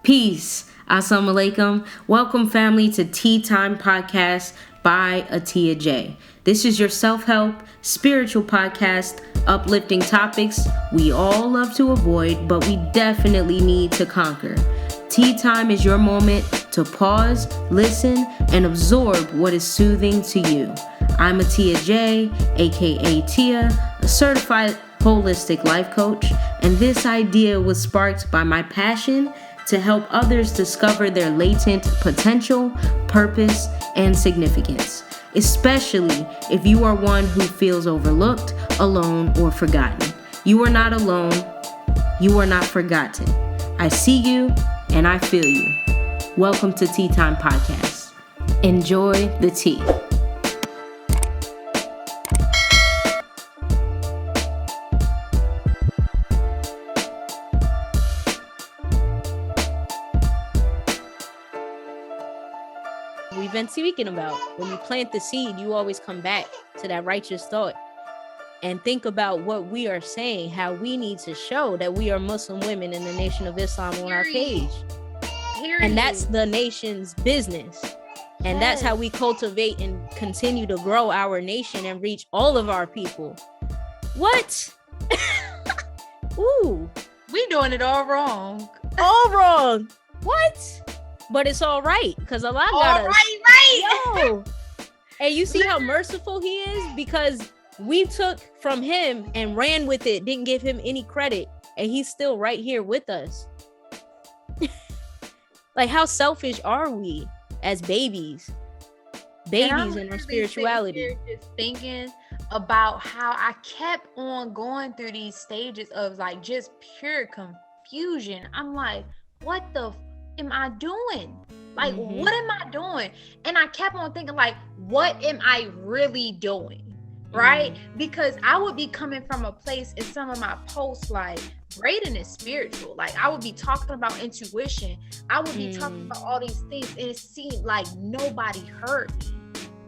Peace. Assalamu alaikum. Welcome, family, to Time Podcast by Atiya J. This is your self-help, spiritual podcast, uplifting topics we all love to avoid, but we definitely need to conquer. Tea time is your moment to pause, listen, and absorb what is soothing to you. I'm Atiya J, aka Tia, a certified holistic life coach, and this idea was sparked by my passion to help others discover their latent potential, purpose, and significance, especially if you are one who feels overlooked, alone, or forgotten. You are not alone. You are not forgotten. I see you and I feel you. Welcome to Tea Time Podcast. Enjoy the tea. We've been speaking about when you plant the seed, you always come back to that righteous thought and think about what we are saying, how we need to show that we are Muslim women in the Nation of Islam on our page. And that's the nation's business. And that's how we cultivate and continue to grow our nation and reach all of our people. What? Ooh. We doing it all wrong. All wrong. What? But it's all right, because Allah got us. Right. Yo. And you see how merciful he is? Because we took from him and ran with it, didn't give him any credit, and he's still right here with us. Like, how selfish are we as babies in our spirituality? Just thinking about how I kept on going through these stages of like just pure confusion. I'm like, what the am I doing? Like, what am I doing? And I kept on thinking, like, what am I really doing? Right? Because I would be coming from a place in some of my posts, like, Braden is spiritual. Like, I would be talking about intuition. I would be talking about all these things, and it seemed like nobody heard me.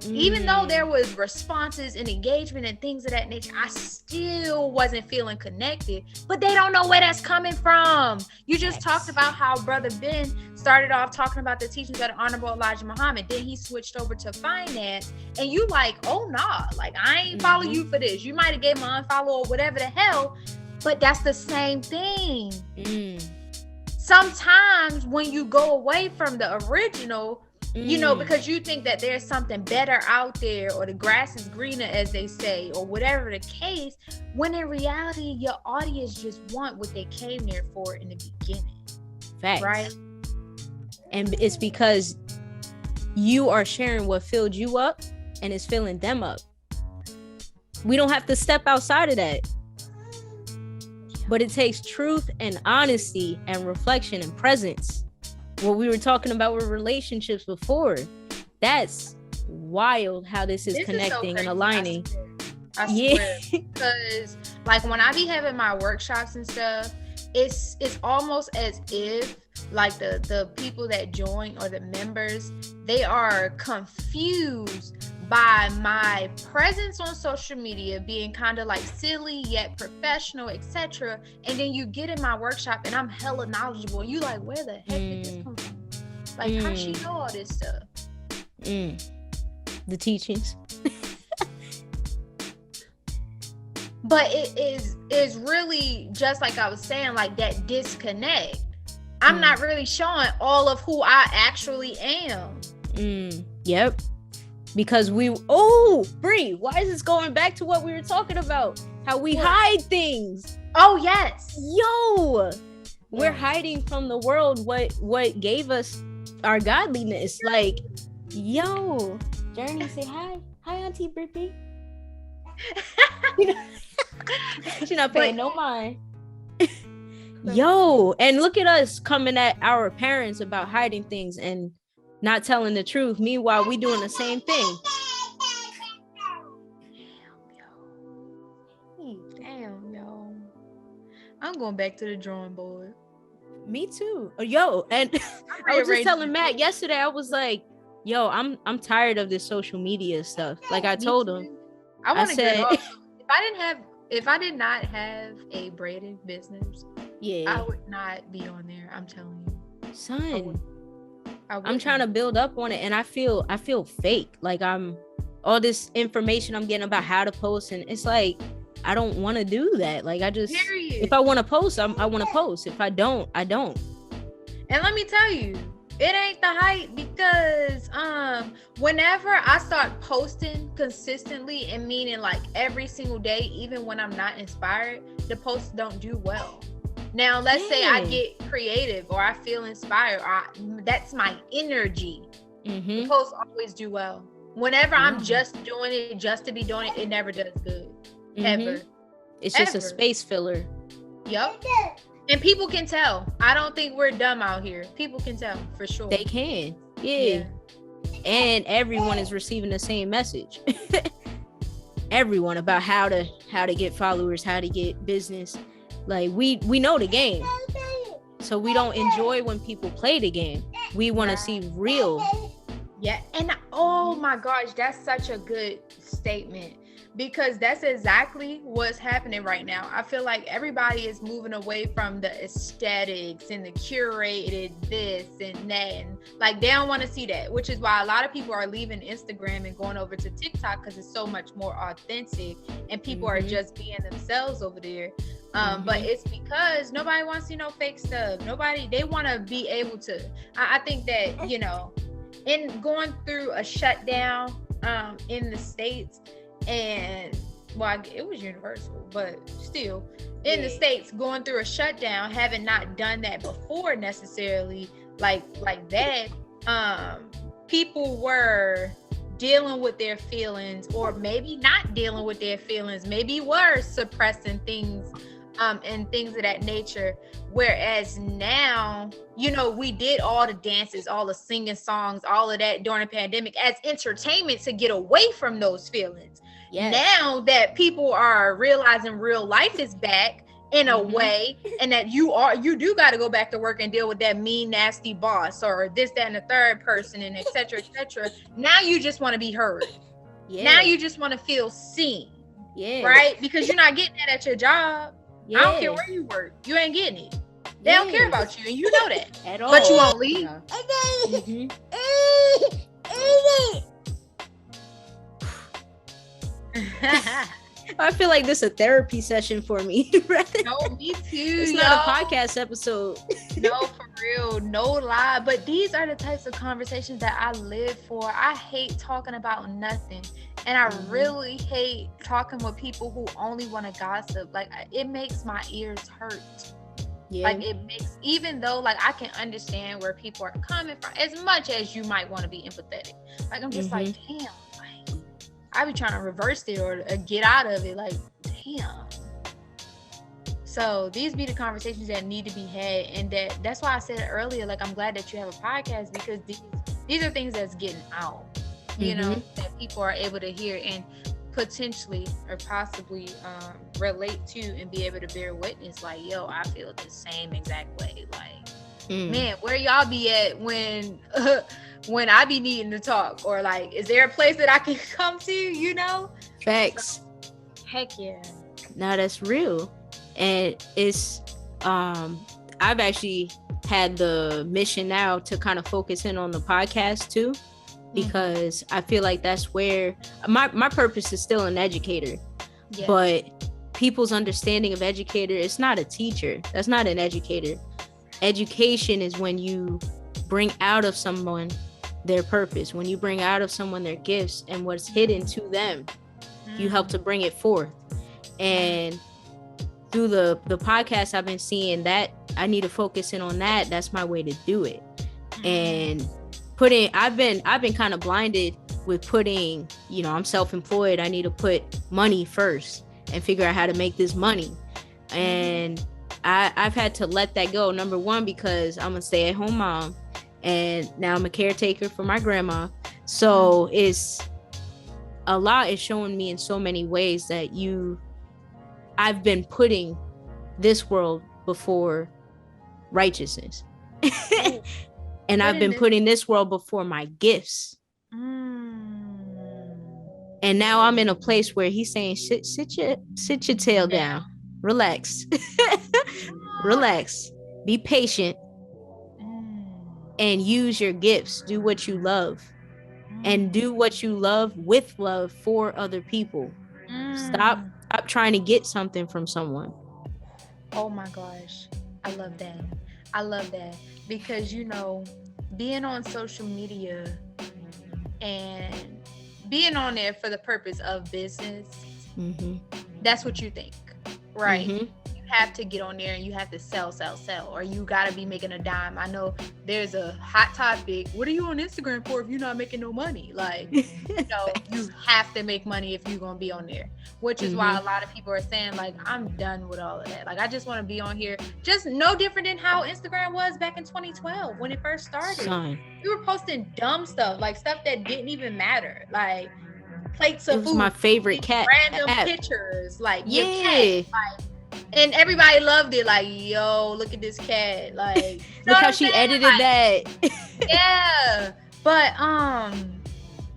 Even though there was responses and engagement and things of that nature, I still wasn't feeling connected. But they don't know where that's coming from. You just talked about how Brother Ben started off talking about the teachings of the Honorable Elijah Muhammad. Then he switched over to finance. And you like, oh, nah. Like, I ain't follow you for this. You might have gave me an unfollow or whatever the hell. But that's the same thing. Sometimes when you go away from the original, you know, because you think that there's something better out there, or the grass is greener, as they say, or whatever the case, when in reality, your audience just want what they came there for in the beginning. Facts. Right? And it's because you are sharing what filled you up and it's filling them up. We don't have to step outside of that. But it takes truth and honesty and reflection and presence. What we were talking about with relationships before, that's wild how this is connecting and aligning. I swear. Because like when I be having my workshops and stuff, it's almost as if like the people that join or the members, they are confused by my presence on social media being kind of like silly yet professional, etc. And then you get in my workshop and I'm hella knowledgeable and you like, where the heck did this come from? Like, how she know all this stuff? The teachings. But it is really just like I was saying, like that disconnect. I'm not really showing all of who I actually am. Yep. Because Bree, why is this going back to what we were talking about? How we hide things. Oh, yes. Yo, we're hiding from the world what gave us our godliness. Like, yo, Journey, say hi. Hi, Auntie Brittany. She's not paying no mind. Yo, and look at us coming at our parents about hiding things and not telling the truth. Meanwhile, we doing the same thing. Damn, yo. I'm going back to the drawing board. Me too. Yo, and I was just telling Matt yesterday, I was like, yo, I'm tired of this social media stuff. Like I told him. I want to get off. If I did not have a braided business, I would not be on there. I'm telling you. son, I'm trying to build up on it, and I feel fake. Like I'm all this information I'm getting about how to post, and it's like I don't want to do that. Like I just, if I want to post, I want to post. If I don't, I don't. And let me tell you, it ain't the hype, because whenever I start posting consistently, and meaning like every single day, even when I'm not inspired, the posts don't do well. Now, let's say I get creative or I feel inspired, or that's my energy. The posts always do well. Whenever I'm just doing it just to be doing it, it never does good. Ever. It's just a space filler. Yep. And people can tell. I don't think we're dumb out here. People can tell for sure. They can. Yeah. And everyone is receiving the same message. Everyone, about how to get followers, how to get business. Like we know the game. So we don't enjoy when people play the game. We want to see real. Yeah. And oh my gosh, that's such a good statement, because that's exactly what's happening right now. I feel like everybody is moving away from the aesthetics and the curated this and that, and like they don't want to see that, which is why a lot of people are leaving Instagram and going over to TikTok, because it's so much more authentic and people are just being themselves over there. But it's because nobody wants to see no fake stuff. They want to be able to, I think that, you know, in going through a shutdown in the States, and well, it was universal, but still in the States, going through a shutdown, having not done that before necessarily, like that, people were dealing with their feelings, or maybe not dealing with their feelings, maybe were suppressing things and things of that nature. Whereas now, you know, we did all the dances, all the singing songs, all of that during the pandemic as entertainment to get away from those feelings. Yes. Now that people are realizing real life is back in a way, and that you do got to go back to work and deal with that mean, nasty boss, or this, that, and the third person, and et cetera, et cetera. Now you just want to be heard. Yeah. Now you just want to feel seen. Yeah. Right? Because you're not getting that at your job. Yeah. I don't care where you work. You ain't getting it. They don't care about you, and you know that. At all. But you won't leave. I feel like this is a therapy session for me. Right? No, me too. It's not a podcast episode. No, for real. No lie. But these are the types of conversations that I live for. I hate talking about nothing. And I really hate talking with people who only want to gossip. Like, it makes my ears hurt. Yeah. Like, it makes, even though, like, I can understand where people are coming from, as much as you might want to be empathetic. Like, I'm just like, damn. Like, I be trying to reverse it or get out of it. Like, damn. So these be the conversations that need to be had. And that's why I said earlier, like, I'm glad that you have a podcast, because these are things that's getting out. You know, that people are able to hear and potentially or possibly relate to, and be able to bear witness. Like, yo, I feel the same exact way. Like, man, where y'all be at when I be needing to talk? Or like, is there a place that I can come to, you know? Facts. So, heck yeah. No, that's real. And it's I've actually had the mission now to kind of focus in on the podcast too, because I feel like that's where my purpose is still an educator. Yeah. But people's understanding of educator, it's not a teacher. That's not an educator. Education is when you bring out of someone their purpose, when you bring out of someone their gifts and what's hidden to them. You help to bring it forth. And through the podcast, I've been seeing that I need to focus in on that. That's my way to do it. And I've been kind of blinded with putting, you know, I'm self-employed. I need to put money first and figure out how to make this money. And I've had to let that go. Number one, because I'm a stay-at-home mom, and now I'm a caretaker for my grandma. So it's a lot is showing me in so many ways that I've been putting this world before righteousness. And I've been putting this world before my gifts. And now I'm in a place where he's saying, sit your tail down. Relax. Relax. Be patient. and use your gifts. Do what you love, and do what you love with love for other people. Stop trying to get something from someone. Oh my gosh. I love that. I love that. Because, you know, being on social media and being on there for the purpose of business, that's what you think, right? You have to get on there and you have to sell, or you got to be making a dime. I know there's a hot topic. What are you on Instagram for if you're not making no money? Like, you know, you have to make money if you're going to be on there, which is why a lot of people are saying, like, I'm done with all of that. Like, I just want to be on here. Just no different than how Instagram was back in 2012 when it first started. We were posting dumb stuff, like stuff that didn't even matter. Like, plates of food. It was my favorite cat random app. Pictures, like your cat, like, and everybody loved it. Like, yo, look at this cat. Like, look how she edited like, that. Yeah, but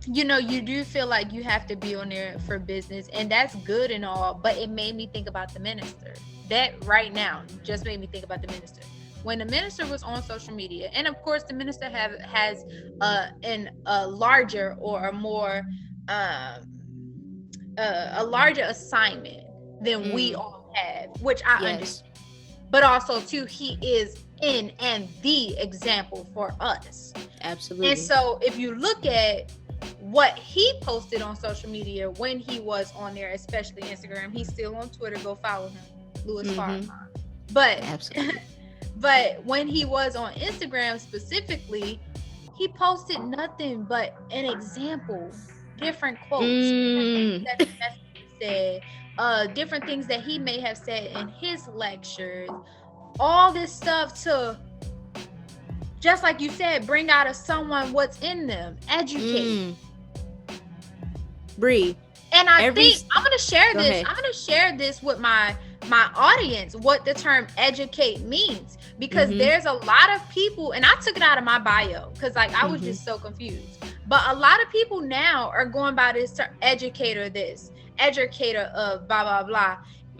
you know, you do feel like you have to be on there for business, and that's good and all. But it made me think about the minister. That right now just made me think about the minister. When the minister was on social media, and of course, the minister has a larger or a more a larger assignment than we all have, which I understand. But also too, he is in and the example for us. Absolutely. And so if you look at what he posted on social media when he was on there, especially Instagram, he's still on Twitter, go follow him, Louis Farrakhan. But absolutely. But when he was on Instagram specifically, he posted nothing but an example, different quotes, different things that he said, different things that he may have said in his lectures, all this stuff to, just like you said, bring out of someone what's in them, educate. Bree. And I think I'm going to share this. Ahead. I'm going to share this with my audience, what the term educate means, because there's a lot of people, and I took it out of my bio because like I was just so confused. But a lot of people now are going by this term, educator this, educator of blah, blah, blah,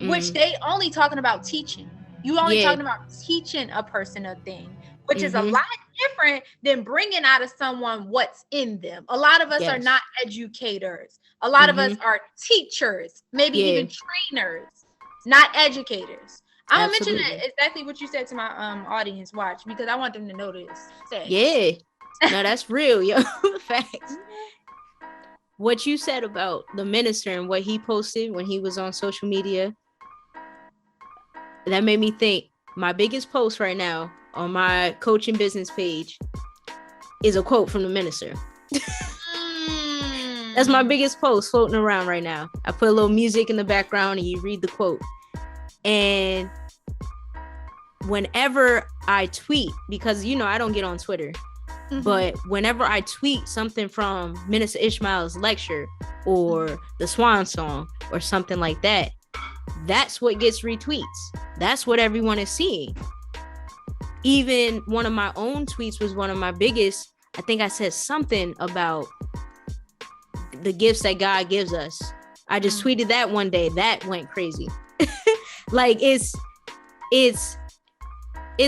which they only talking about teaching. You only talking about teaching a person a thing, which is a lot different than bringing out of someone what's in them. A lot of us are not educators. A lot of us are teachers, maybe even trainers, not educators. I'm going to mention that exactly what you said to my audience, watch, because I want them to know this. Yeah. No, that's real, yo. Facts. What you said about the minister and what he posted when he was on social media, that made me think my biggest post right now on my coaching business page is a quote from the minister. That's my biggest post floating around right now. I put a little music in the background and you read the quote. And whenever I tweet, because, you know, I don't get on Twitter, but whenever I tweet something from Minister Ishmael's lecture or the Swan Song or something like that, that's what gets retweets. That's what everyone is seeing. Even one of my own tweets was one of my biggest. I think I said something about the gifts that God gives us. I just tweeted that one day. That went crazy. Like it's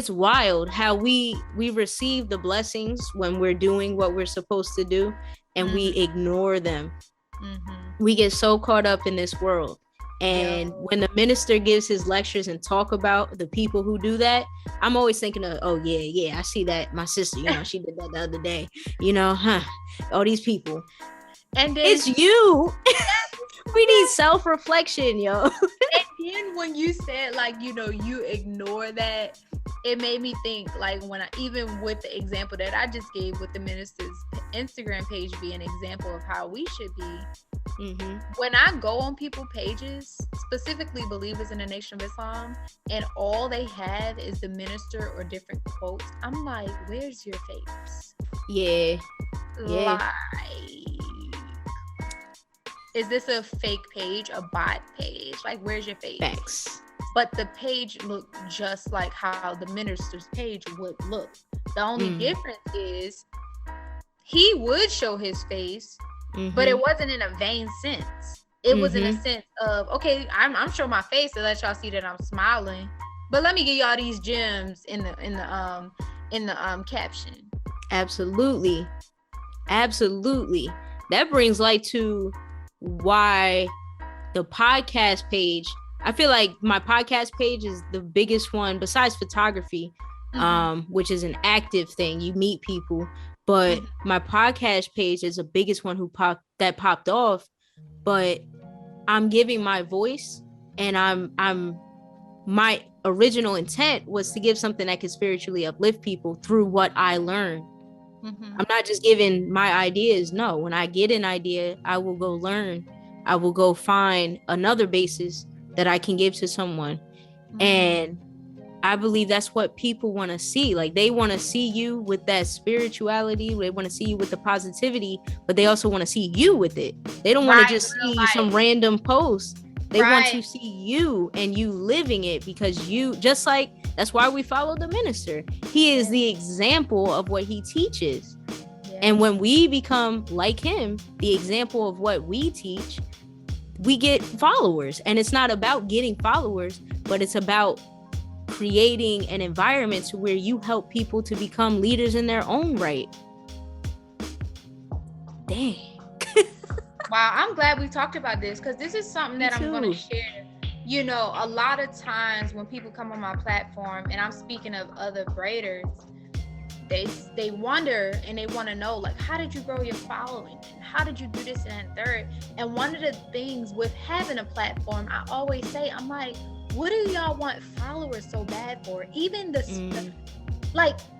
wild how we receive the blessings when we're doing what we're supposed to do and we ignore them. We get so caught up in this world. And when the minister gives his lectures and talk about the people who do that, I'm always thinking of, oh yeah, I see that. My sister, you know, she did that the other day, you know, all these people. And then, it's you. We need self-reflection, yo. And then when you said, like, you know, you ignore that, it made me think, like, when even with the example that I just gave with the minister's Instagram page be an example of how we should be. When I go on people's pages, specifically believers in the Nation of Islam, and all they have is the minister or different quotes, I'm like, where's your face? Like, is this a fake page, a bot page? Like, where's your face? Thanks. But the page looked just like how the minister's page would look. The only difference is he would show his face, but it wasn't in a vain sense. It was in a sense of, okay, I'm showing my face to let y'all see that I'm smiling, but let me give y'all these gems in the caption. Absolutely. Absolutely. That brings light to why the podcast page, I feel like my podcast page is the biggest one besides photography, which is an active thing. You meet people, but my podcast page is the biggest one that popped off. But I'm giving my voice, and I'm my original intent was to give something that could spiritually uplift people through what I learned. I'm not just giving my ideas. No, when I get an idea, I will go learn. I will go find another basis that I can give to someone. And I believe that's what people want to see. Like, they want to see you with that spirituality. They want to see you with the positivity, but they also want to see you with it. They don't want to just see some random post. They want to see you and you living it, because you, just like, that's why we follow the minister. He is the example of what he teaches. And when we become like him, the example of what we teach, we get followers. And it's not about getting followers, but it's about creating an environment to where you help people to become leaders in their own right. Dang. Wow, I'm glad we talked about this, because this is something that I'm going to share. You know, a lot of times when people come on my platform, and I'm speaking of other braiders, they wonder and they want to know, like, how did you grow your following? And how did you do this and that, third? And one of the things with having a platform, I always say, I'm like, what do y'all want followers so bad for? Even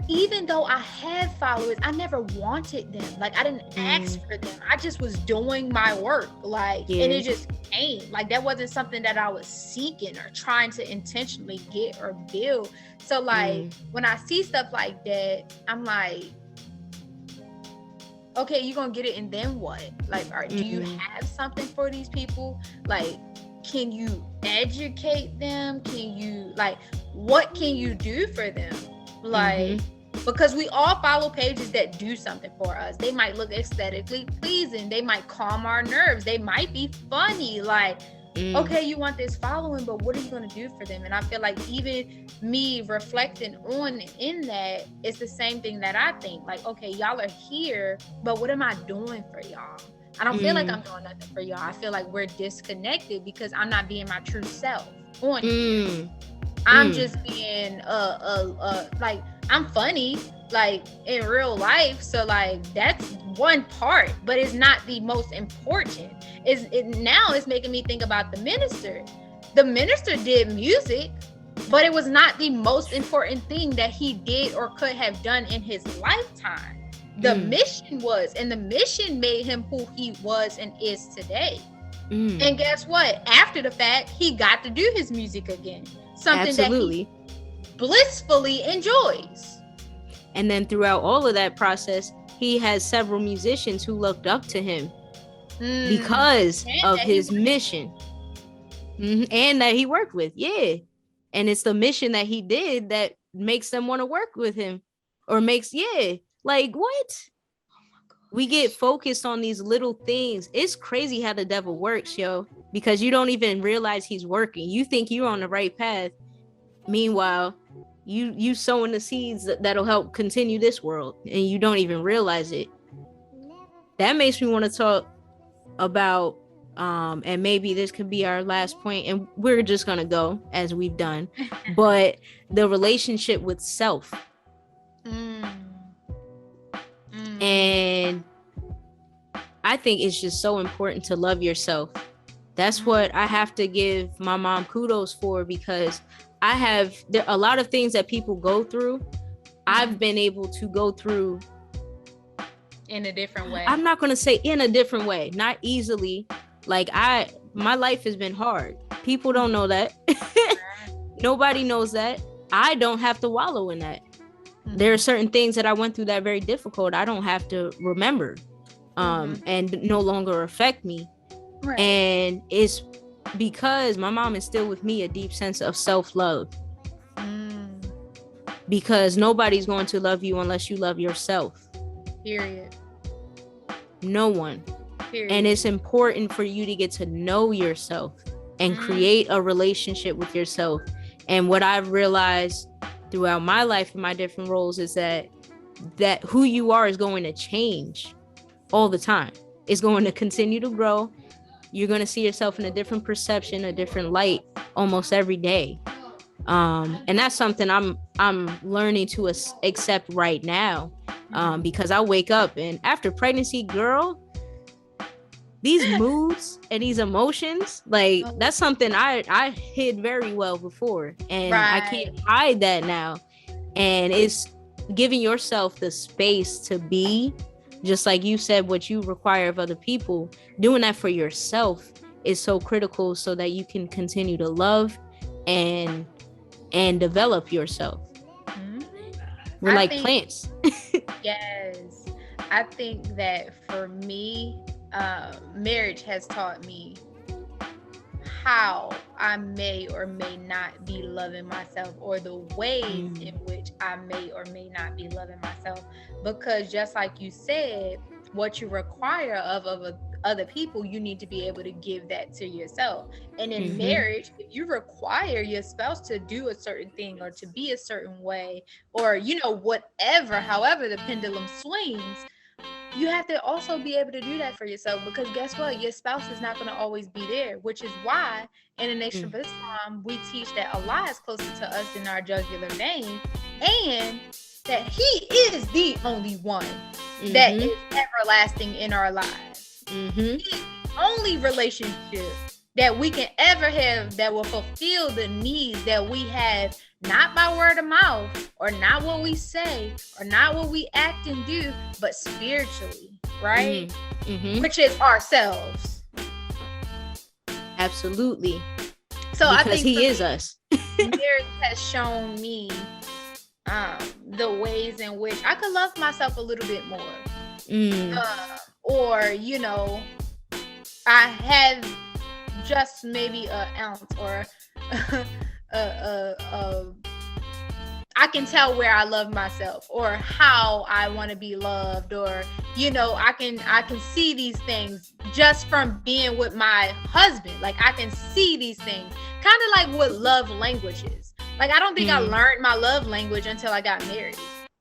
even though I had followers, I never wanted them. Like, I didn't ask for them. I just was doing my work. Like, and it just came. Like, that wasn't something that I was seeking or trying to intentionally get or build. So, like, when I see stuff like that, I'm like, okay, you're going to get it, and then what? Like, do you have something for these people? Like, can you educate them? Can you, like, what can you do for them? Like, because we all follow pages that do something for us. They might look aesthetically pleasing. They might calm our nerves. They might be funny. Like, okay, you want this following, but what are you going to do for them? And I feel like even me reflecting on in that, it's the same thing that I think. Like, okay, y'all are here, but what am I doing for y'all? I don't feel like I'm doing nothing for y'all. I feel like we're disconnected because I'm not being my true self on here. I'm just being like, I'm funny, like, in real life, so, like, that's one part, but it's not the most important. Now it's making me think about the minister. The minister did music, but it was not the most important thing that he did or could have done in his lifetime. The mission was, and the mission made him who he was and is today. And guess what? After the fact, he got to do his music again. Something that he blissfully enjoys. And then throughout all of that process, he has several musicians who looked up to him because of his mission. And that he worked with. Yeah. And it's the mission that he did that makes them want to work with him. Or makes, like, what? We get focused on these little things. It's crazy how the devil works, yo, because you don't even realize he's working. You think you're on the right path. Meanwhile, you sowing the seeds that'll help continue this world, and you don't even realize it. That makes me want to talk about, and maybe this could be our last point, and we're just going to go as we've done, but the relationship with self. And I think it's just so important to love yourself. That's what I have to give my mom kudos for, because there are a lot of things that people go through. I've been able to go through in a different way. I'm not going to say in a different way, not easily. Like, my life has been hard. People don't know that. Nobody knows that. I don't have to wallow in that. There are certain things that I went through that are very difficult. I don't have to remember and no longer affect me. Right. And it's because my mom instilled with me a deep sense of self-love. Because nobody's going to love you unless you love yourself. Period. No one. Period. And it's important for you to get to know yourself and create a relationship with yourself. And what I've realized throughout my life and my different roles is that that who you are is going to change all the time. It's going to continue to grow. You're going to see yourself in a different perception, a different light almost every day. And that's something I'm learning to accept right now, because I wake up and after pregnancy, girl, these moods and these emotions, like that's something I hid very well before, and I can't hide that now. And it's giving yourself the space to be, just like you said, what you require of other people. Doing that for yourself is so critical so that you can continue to love and develop yourself. We're like plants. Yes. I think that for me, marriage has taught me how I may or may not be loving myself, or the ways in which I may or may not be loving myself. Because just like you said, what you require of other people, you need to be able to give that to yourself. And in marriage, if you require your spouse to do a certain thing or to be a certain way, or whatever, however the pendulum swings, you have to also be able to do that for yourself, because guess what? Your spouse is not going to always be there, which is why in the Nation of Islam, we teach that Allah is closer to us than our jugular vein, and that He is the only one that is everlasting in our lives. He is the only relationship that we can ever have that will fulfill the needs that we have, not by word of mouth, or not what we say, or not what we act and do, but spiritually, right? Which is ourselves. Absolutely. So because I think He is us. Marriage has shown me the ways in which I could love myself a little bit more. Or, I have just maybe an ounce or I can tell where I love myself, or how I want to be loved, or I can see these things just from being with my husband. Like I can see these things, kind of like what love language is. Like I don't think I learned my love language until I got married.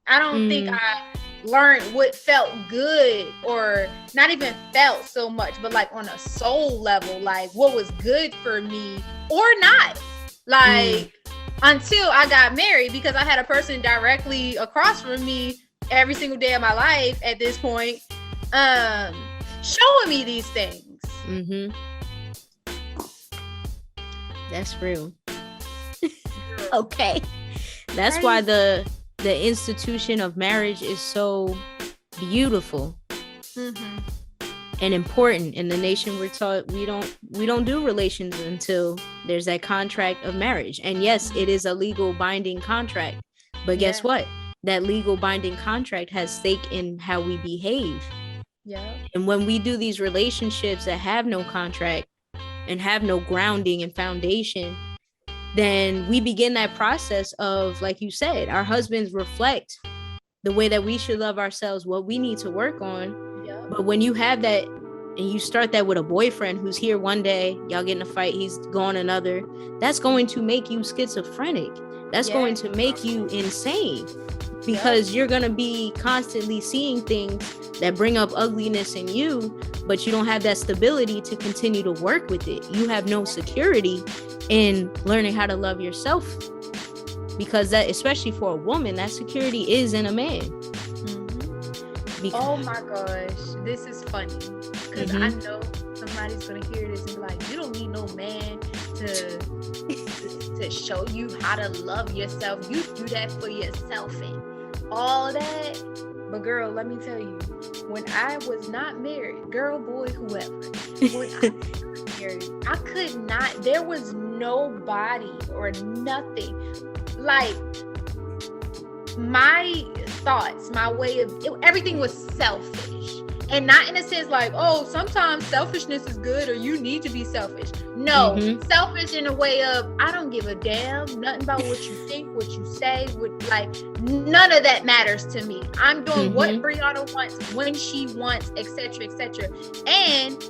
I don't think I learned what felt good, or not even felt so much, but like on a soul level, like what was good for me or not. Like until I got married, because I had a person directly across from me every single day of my life at this point, showing me these things. That's real. Okay. That's why the institution of marriage is so beautiful and important. In the nation, we're taught we don't do relations until there's that contract of marriage. And yes, it is a legal binding contract, but guess what? That legal binding contract has stake in how we behave. And when we do these relationships that have no contract and have no grounding and foundation, then we begin that process of, like you said, our husbands reflect the way that we should love ourselves, what we need to work on. But when you have that, and you start that with a boyfriend who's here one day, y'all get in a fight, he's gone another, that's going to make you schizophrenic. That's going to make you insane, because you're going to be constantly seeing things that bring up ugliness in you, but you don't have that stability to continue to work with it. You have no security in learning how to love yourself, because that, especially for a woman, that security is in a man. Oh my gosh, this is funny, because I know somebody's gonna hear this and be like, you don't need no man to show you how to love yourself. You do that for yourself and all that. But girl, let me tell you, when I was not married, girl, boy, whoever, when I was married, I could not, there was nobody or nothing. Like, my thoughts, my way of, everything was selfish. And not in a sense like, oh, sometimes selfishness is good or you need to be selfish. No, selfish in a way of, I don't give a damn, nothing about what you think, what you say, like, none of that matters to me. I'm doing what Breonna wants, when she wants, etc., etc. And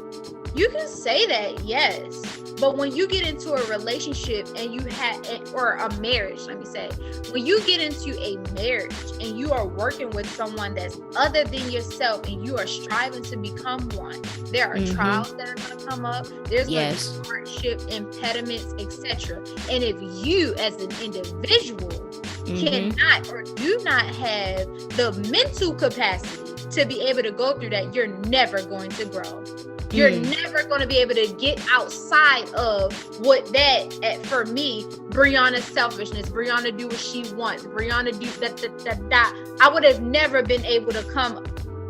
You can say that, yes. But when you get into a relationship and you have, or a marriage, let me say, when you get into a marriage and you are working with someone that's other than yourself and you are striving to become one, there are trials that are going to come up. There's going to be hardship, impediments, etc. And if you as an individual cannot or do not have the mental capacity to be able to go through that, you're never going to grow. You're never going to be able to get outside of what that, for me, Breonna's selfishness. Breonna do what she wants. Breonna do that. I would have never been able to come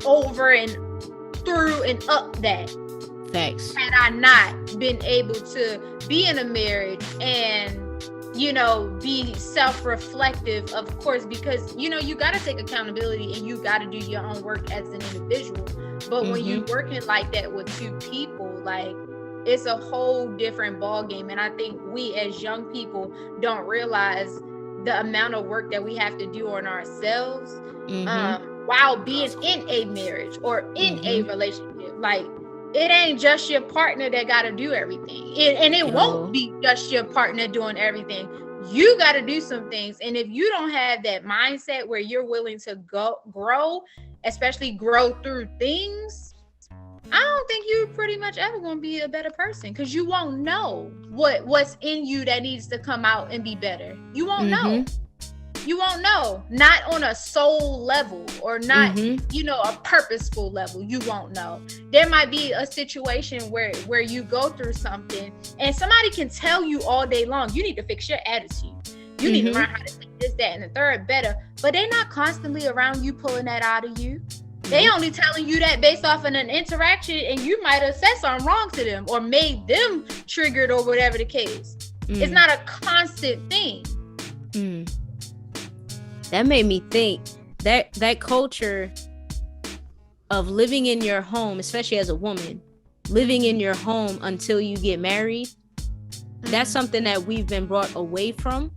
over and through and up that. Facts. Had I not been able to be in a marriage and, you know, be self-reflective, of course, because, you know, you got to take accountability and you got to do your own work as an individual. But when you're working like that with two people, like, it's a whole different ball game. And I think we as young people don't realize the amount of work that we have to do on ourselves while being in a marriage or in a relationship. Like, it ain't just your partner that got to do everything. It won't be just your partner doing everything. You got to do some things. And if you don't have that mindset where you're willing to grow, especially grow through things, I don't think you're pretty much ever going to be a better person, because you won't know what's in you that needs to come out and be better. You won't know. You won't know. Not on a soul level or not, you know, a purposeful level. You won't know. There might be a situation where you go through something and somebody can tell you all day long, you need to fix your attitude. You need to learn how to make this, that, and the third better. But they're not constantly around you pulling that out of you. They only telling you that based off of an interaction, and you might have said something wrong to them or made them triggered or whatever the case. It's not a constant thing. That made me think that culture of living in your home, especially as a woman, living in your home until you get married, that's something that we've been brought away from.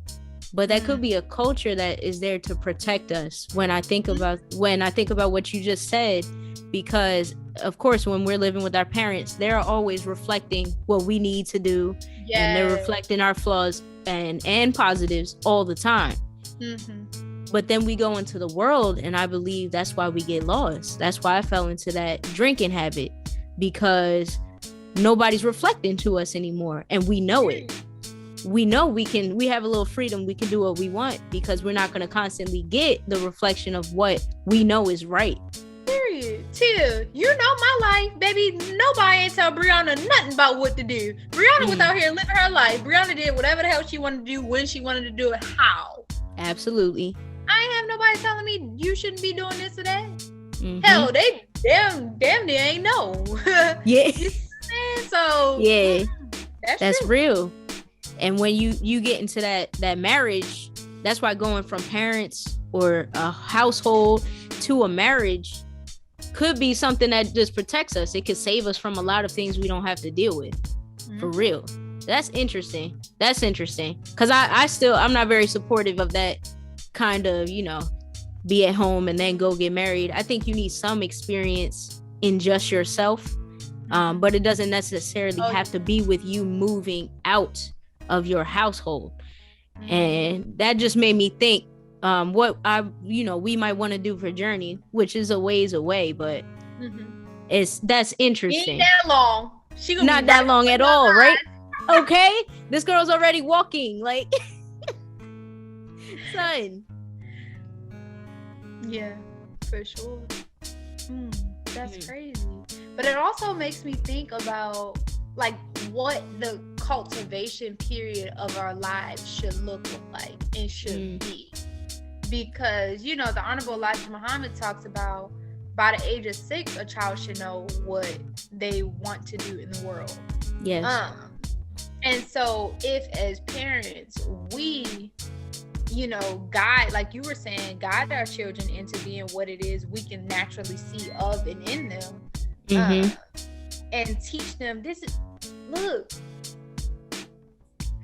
But that could be a culture that is there to protect us. When I think about what you just said, because of course, when we're living with our parents, they're always reflecting what we need to do, and they're reflecting our flaws and positives all the time. But then we go into the world, and I believe that's why we get lost. That's why I fell into that drinking habit, because nobody's reflecting to us anymore, and we know it. We know we have a little freedom. We can do what we want because we're not going to constantly get the reflection of what we know is right. Period. Tia, you know my life, baby. Nobody ain't tell Breonna nothing about what to do. Breonna was out here living her life. Breonna did whatever the hell she wanted to do, when she wanted to do it, how. Absolutely. I ain't have nobody telling me you shouldn't be doing this or that. Hell, they damn they ain't know. Yeah. You know what I'm saying? So yeah, that's true. real. And when you get into that marriage, that's why going from parents or a household to a marriage could be something that just protects us. It could save us from a lot of things we don't have to deal with. For real. That's interesting. Because I'm not very supportive of that kind of, you know, be at home and then go get married. I think you need some experience in just yourself. But it doesn't necessarily have to be with you moving out of your household. And that just made me think what we might want to do for Journey, which is a ways away, but that's interesting. Ain't that long. She gonna not that long at all, right? Okay, this girl's already walking, like son. Yeah, for sure. That's crazy. But it also makes me think about like what the cultivation period of our lives should look like and should be. Because, you know, the Honorable Elijah Muhammad talks about by the age of 6, a child should know what they want to do in the world. Yes. And so if as parents, we, you know, guide, like you were saying, guide our children into being what it is we can naturally see of and in them. And teach them look,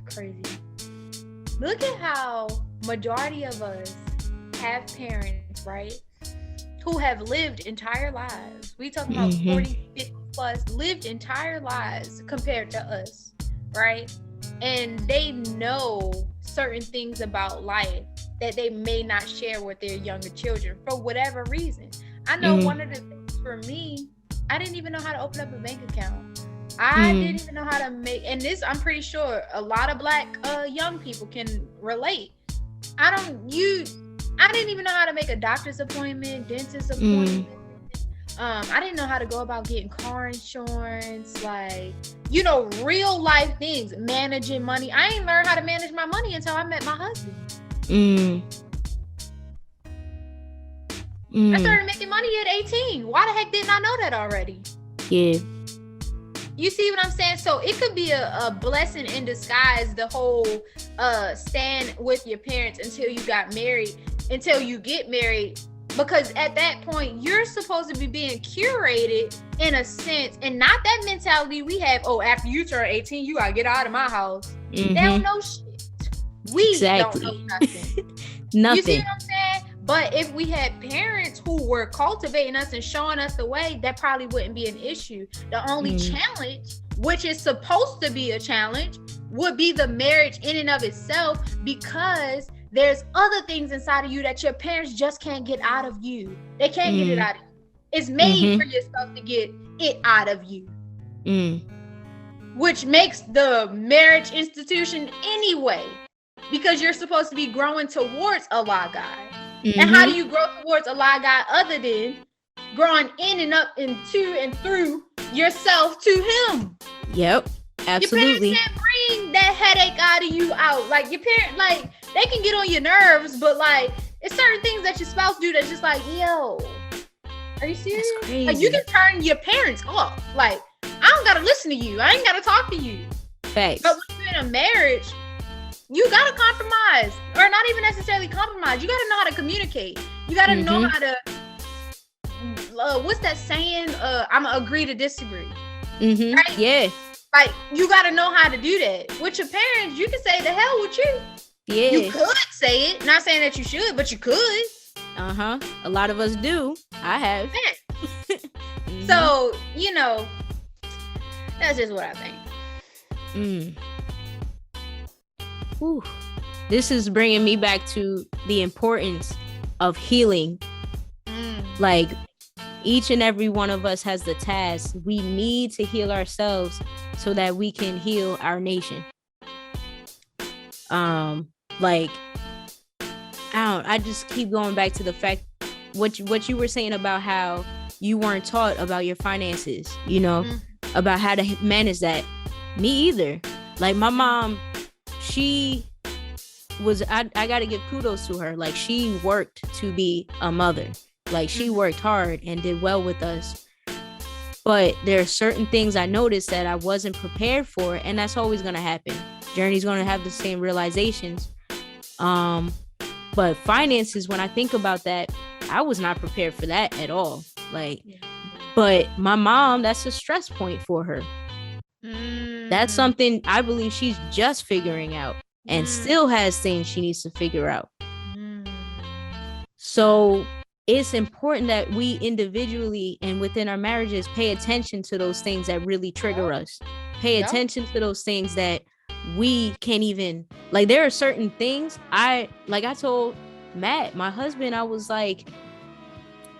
crazy. Look at how majority of us have parents, right, who have lived entire lives. We talking about 40, 50, plus lived entire lives compared to us, right? And they know certain things about life that they may not share with their younger children for whatever reason. I know one of the things for me, I didn't even know how to open up a bank account. I didn't even know how to make, and this, I'm pretty sure a lot of Black young people can relate. I didn't even know how to make a doctor's appointment, dentist appointment. I didn't know how to go about getting car insurance, like, you know, real life things, managing money. I ain't learned how to manage my money until I met my husband. I started making money at 18. Why the heck didn't I know that already? Yeah. You see what I'm saying? So it could be a blessing in disguise, the whole stand with your parents until you get married. Because at that point, you're supposed to be being curated in a sense, and not that mentality we have, oh, after you turn 18, you gotta get out of my house. They don't know shit. We don't know nothing. You see what I'm saying? But if we had parents who were cultivating us and showing us the way, that probably wouldn't be an issue. The only challenge, which is supposed to be a challenge, would be the marriage in and of itself, because there's other things inside of you that your parents just can't get out of you. They can't get it out of you. It's made for yourself to get it out of you. Which makes the marriage institution anyway, because you're supposed to be growing towards Allah God. And how do you grow towards Allah God other than growing in and up and to and through yourself to Him? Yep, absolutely. Your parents can't bring that headache out of you out. Like, your parent, like, they can get on your nerves, but like, it's certain things that your spouse do that's just like, yo, are you serious? That's crazy. Like, you can turn your parents off. Like, I don't gotta listen to you. I ain't gotta talk to you. Facts. But when you're in a marriage, you gotta compromise, or not even necessarily compromise. You gotta know how to communicate. You gotta know how to. What's that saying? I'm gonna agree to disagree. Right? Yeah. Like, you gotta know how to do that. With your parents, you can say the hell with you. Yeah. You could say it. Not saying that you should, but you could. A lot of us do. I have. So, you know, that's just what I think. Whew. This is bringing me back to the importance of healing. Like, each and every one of us has the task. We need to heal ourselves so that we can heal our nation. Like, I just keep going back to the fact what you were saying about how you weren't taught about your finances, you know, about how to manage that. Me either. Like, my mom, she was, I gotta give kudos to her. Like, she worked to be a mother. Like, she worked hard and did well with us. But there are certain things I noticed that I wasn't prepared for, and that's always gonna happen. Journey's gonna have the same realizations. But finances, when I think about that, I was not prepared for that at all. Like, but my mom, that's a stress point for her. That's something I believe she's just figuring out and still has things she needs to figure out. So it's important that we individually and within our marriages pay attention to those things that really trigger us. Pay attention to those things that we can't even, like, there are certain things I told Matt, my husband, I was like,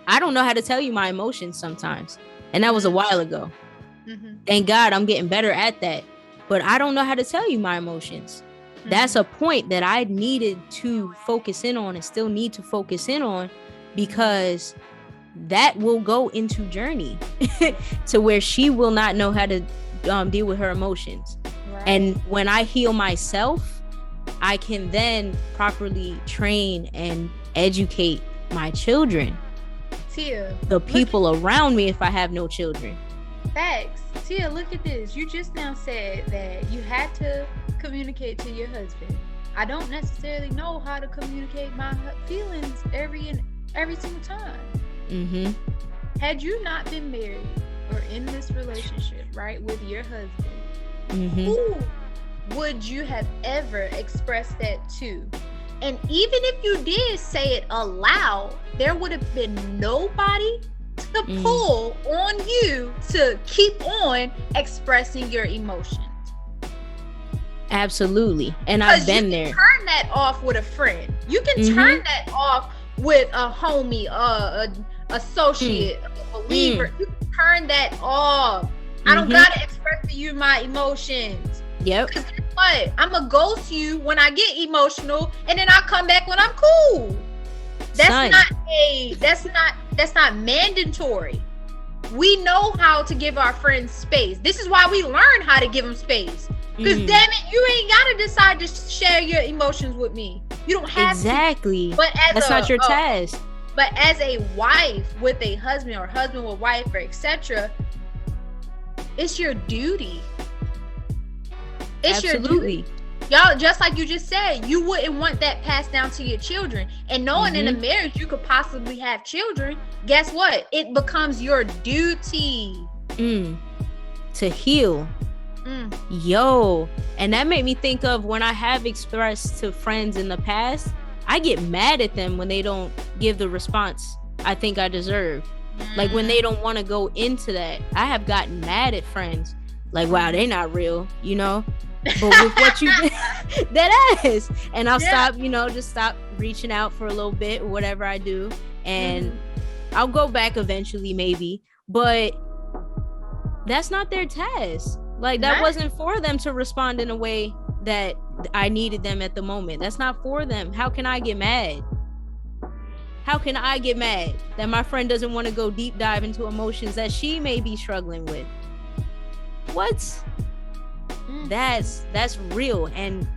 I don't know how to tell you my emotions sometimes. And that was a while ago. Thank God I'm getting better at that. But I don't know how to tell you my emotions. That's a point that I needed to focus in on and still need to focus in on, because that will go into journey to where she will not know how to deal with her emotions. Right. And when I heal myself, I can then properly train and educate my children. Tia, the people around me if I have no children. Facts. Tia, look at this. You just now said that you had to communicate to your husband. I don't necessarily know how to communicate my feelings every single time. Had you not been married or in this relationship, right, with your husband, who would you have ever expressed that to? And even if you did say it aloud, there would have been nobody to pull on you to keep on expressing your emotions. Absolutely. And I've been there. You can turn that off with a friend. You can turn that off with a homie, a associate, a believer. You can turn that off. I don't gotta express to you my emotions. Yep. Because guess what? I'm gonna ghost you when I get emotional, and then I'll come back when I'm cool. That's not mandatory. We know how to give our friends space. This is why we learn how to give them space. Because damn it, you ain't gotta decide to share your emotions with me. You don't have to. But that's not your task. But as a wife with a husband, or husband with wife, or etc., it's your duty. It's your duty. Y'all, just like you just said, you wouldn't want that passed down to your children. And knowing in a marriage you could possibly have children, guess what? It becomes your duty to heal. Yo, and that made me think of when I have expressed to friends in the past, I get mad at them when they don't give the response I think I deserve. Like when they don't want to go into that, I have gotten mad at friends. Like, wow, they're not real, you know? But with what you did, that is. And I'll stop, just stop reaching out for a little bit, or whatever I do. And I'll go back eventually, maybe. But that's not their task. Like, that wasn't for them to respond in a way that I needed them at the moment. That's not for them. How can I get mad? How can I get mad that my friend doesn't want to go deep dive into emotions that she may be struggling with? What? That's real. And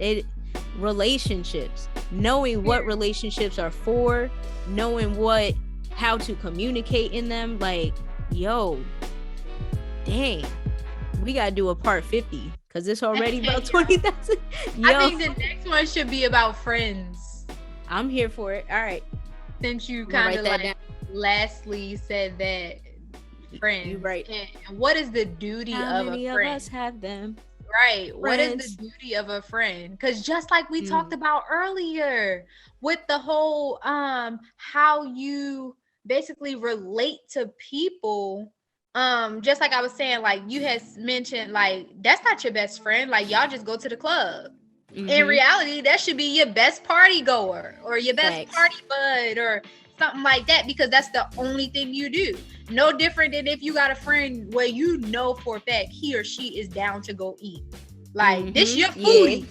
relationships, knowing what relationships are for, knowing how to communicate in them, like, yo, dang, we gotta do a part 50 because it's already about 20,000. I think the next one should be about friends. I'm here for it. All right. Since you kind of like lastly said that friends. You're right. And what is the duty of a friend? How many of us have them? Right. Friends. What is the duty of a friend? Because just like we talked about earlier with the whole how you basically relate to people, just like I was saying, like you had mentioned, like that's not your best friend. Like y'all just go to the club. In reality, that should be your best party goer or your best party bud or something like that, because that's the only thing you do. No different than if you got a friend where you know for a fact he or she is down to go eat. Like this your foodie.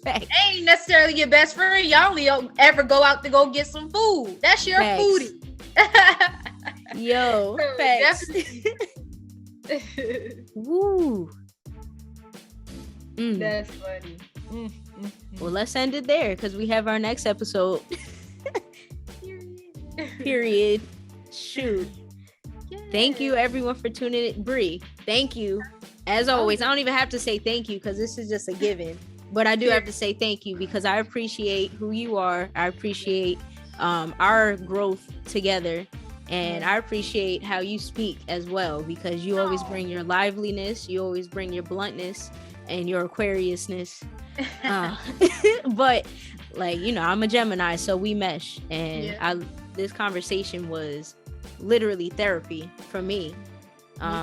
Ain't necessarily your best friend. Y'all only ever go out to go get some food. That's your foodie. Yo, so facts. Woo. That's funny. Well, let's end it there because we have our next episode. Period. Shoot. Thank you everyone for tuning in. Bree, thank you. As always, I don't even have to say thank you because this is just a given. But I do have to say thank you because I appreciate who you are. I appreciate our growth together. And I appreciate how you speak as well, because you always bring your liveliness, you always bring your bluntness and your Aquariusness. But like, I'm a Gemini, so we mesh. And this conversation was literally therapy for me.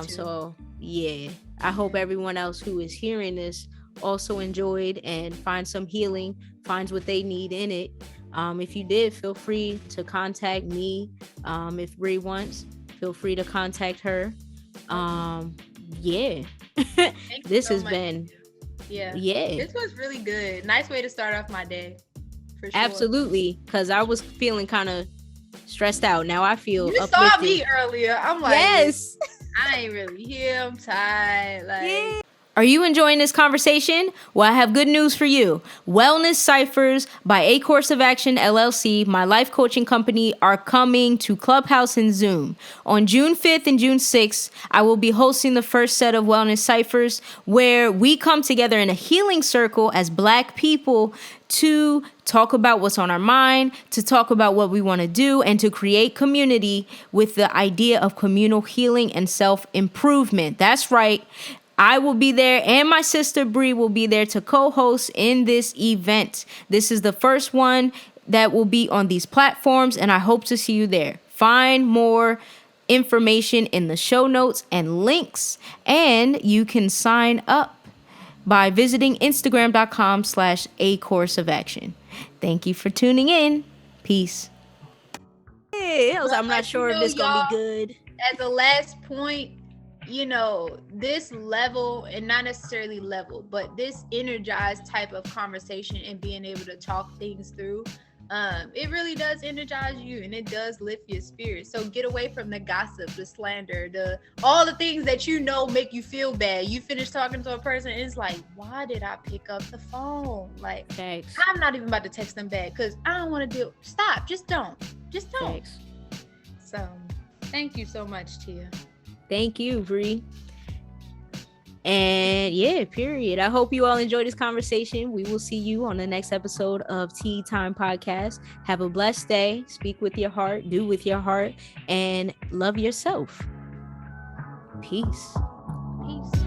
So yeah, I hope everyone else who is hearing this also enjoyed and finds some healing, finds what they need in it. If you did, feel free to contact me. If Bree wants, feel free to contact her. This has been this was really good. Nice way to start off my day, for sure. Absolutely, because I was feeling kind of stressed out. Now I feel you uplifted. saw me earlier. I'm like, yes, I ain't really here. I'm tired. Like, Are you enjoying this conversation? Well, I have good news for you. Wellness Cyphers by A Course of Action LLC, my life coaching company, are coming to Clubhouse and Zoom. On June 5th and June 6th, I will be hosting the first set of Wellness Cyphers, where we come together in a healing circle as Black people to talk about what's on our mind, to talk about what we want to do, and to create community with the idea of communal healing and self-improvement. That's right. I will be there, and my sister Bree will be there to co-host in this event. This is the first one that will be on these platforms, and I hope to see you there. Find more information in the show notes and links. And you can sign up by visiting Instagram.com/A Course of Action. Thank you for tuning in. Peace. I'm not sure if this gonna be good. As a last point, this level, and not necessarily level, but this energized type of conversation and being able to talk things through, it really does energize you, and it does lift your spirit. So get away from the gossip, the slander, all the things that make you feel bad. You finish talking to a person, and it's like, why did I pick up the phone? Like, Thanks. I'm not even about to text them back because I don't want to do. Stop. Just don't. Thanks. So, thank you so much, Tia. Thank you, Bree. And yeah, period. I hope you all enjoyed this conversation. We will see you on the next episode of Tea Time Podcast. Have a blessed day. Speak with your heart, do with your heart, and love yourself. Peace. Peace.